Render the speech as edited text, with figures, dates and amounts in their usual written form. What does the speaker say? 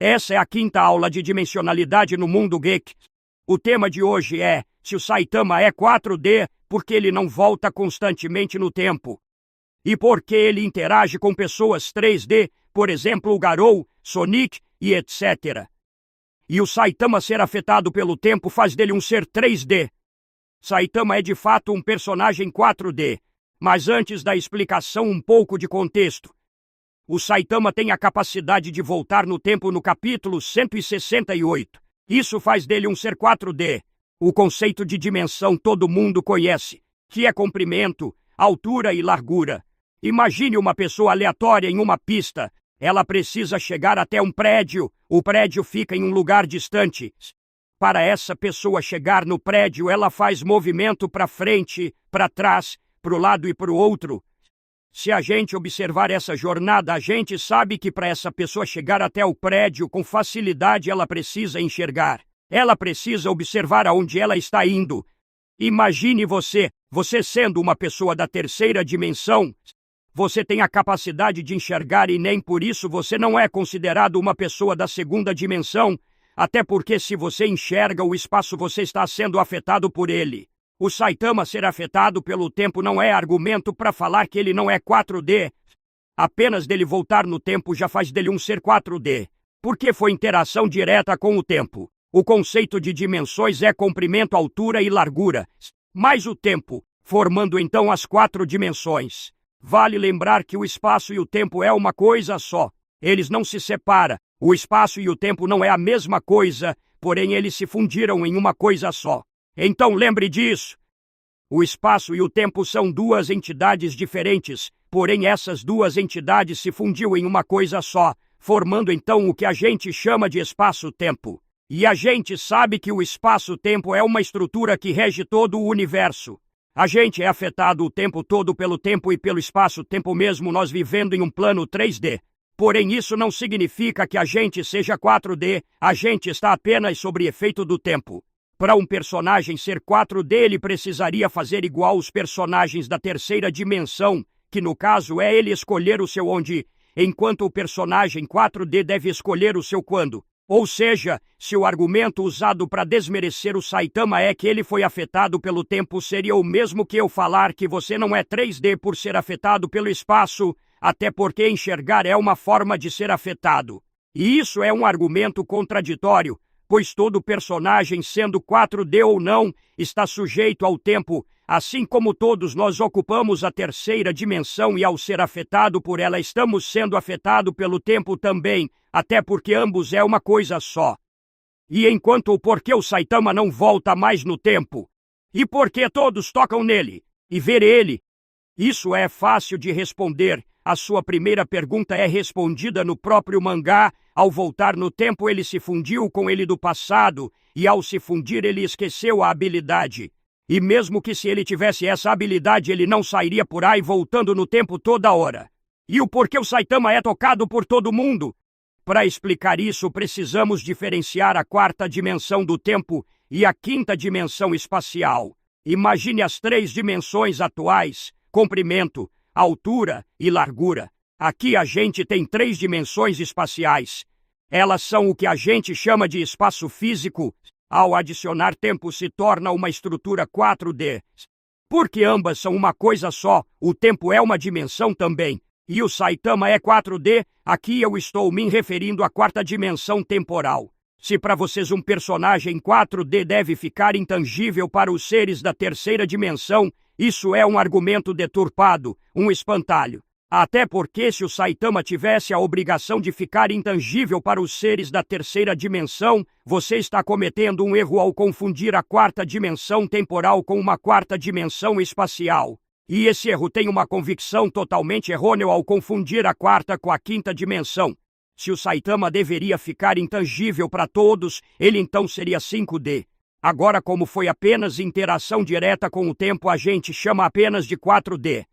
Essa é a quinta aula de dimensionalidade no mundo geek. O tema de hoje é: se o Saitama é 4D, por que ele não volta constantemente no tempo? E por que ele interage com pessoas 3D, por exemplo o Garou, Sonic e etc. E o Saitama ser afetado pelo tempo faz dele um ser 3D. Saitama é de fato um personagem 4D, mas antes da explicação um pouco de contexto. O Saitama tem a capacidade de voltar no tempo no capítulo 168. Isso faz dele um ser 4D. O conceito de dimensão todo mundo conhece, que é comprimento, altura e largura. Imagine uma pessoa aleatória em uma pista. Ela precisa chegar até um prédio. O prédio fica em um lugar distante. Para essa pessoa chegar no prédio, ela faz movimento para frente, para trás, para o lado e para o outro. Se a gente observar essa jornada, a gente sabe que para essa pessoa chegar até o prédio com facilidade, ela precisa enxergar. Ela precisa observar aonde ela está indo. Imagine você sendo uma pessoa da terceira dimensão. Você tem a capacidade de enxergar e nem por isso você não é considerado uma pessoa da segunda dimensão, até porque se você enxerga o espaço, você está sendo afetado por ele. O Saitama ser afetado pelo tempo não é argumento para falar que ele não é 4D. Apenas dele voltar no tempo já faz dele um ser 4D, porque foi interação direta com o tempo. O conceito de dimensões é comprimento, altura e largura, mais o tempo, formando então as 4 dimensões. Vale lembrar que o espaço e o tempo é uma coisa só. Eles não se separam. O espaço e o tempo não é a mesma coisa, porém eles se fundiram em uma coisa só. Então lembre disso. O espaço e o tempo são duas entidades diferentes, porém essas duas entidades se fundiu em uma coisa só, formando então o que a gente chama de espaço-tempo. E a gente sabe que o espaço-tempo é uma estrutura que rege todo o universo. A gente é afetado o tempo todo pelo tempo e pelo espaço-tempo mesmo nós vivendo em um plano 3D. Porém isso não significa que a gente seja 4D, a gente está apenas sob efeito do tempo. Para um personagem ser 4D, ele precisaria fazer igual os personagens da terceira dimensão, que no caso é ele escolher o seu onde, enquanto o personagem 4D deve escolher o seu quando. Ou seja, se o argumento usado para desmerecer o Saitama é que ele foi afetado pelo tempo, seria o mesmo que eu falar que você não é 3D por ser afetado pelo espaço, até porque enxergar é uma forma de ser afetado. E isso é um argumento contraditório, pois todo personagem, sendo 4D ou não, está sujeito ao tempo, assim como todos nós ocupamos a terceira dimensão e ao ser afetado por ela estamos sendo afetados pelo tempo também, até porque ambos é uma coisa só. E enquanto o porquê o Saitama não volta mais no tempo? E por que todos tocam nele e ver ele? Isso é fácil de responder. A sua primeira pergunta é respondida no próprio mangá. Ao voltar no tempo, ele se fundiu com ele do passado, e ao se fundir, ele esqueceu a habilidade. E mesmo que se ele tivesse essa habilidade, ele não sairia por aí voltando no tempo toda hora. E o porquê o Saitama é tocado por todo mundo? Para explicar isso, precisamos diferenciar a quarta dimensão do tempo e a quinta dimensão espacial. Imagine as 3 dimensões atuais: comprimento, altura e largura. Aqui a gente tem 3 dimensões espaciais. Elas são o que a gente chama de espaço físico. Ao adicionar tempo se torna uma estrutura 4D. Porque ambas são uma coisa só, o tempo é uma dimensão também. E o Saitama é 4D, aqui eu estou me referindo à quarta dimensão temporal. Se para vocês um personagem 4D deve ficar intangível para os seres da terceira dimensão, isso é um argumento deturpado, um espantalho. Até porque se o Saitama tivesse a obrigação de ficar intangível para os seres da terceira dimensão, você está cometendo um erro ao confundir a quarta dimensão temporal com uma quarta dimensão espacial. E esse erro tem uma convicção totalmente errônea ao confundir a quarta com a quinta dimensão. Se o Saitama deveria ficar intangível para todos, ele então seria 5D. Agora, como foi apenas interação direta com o tempo, a gente chama apenas de 4D.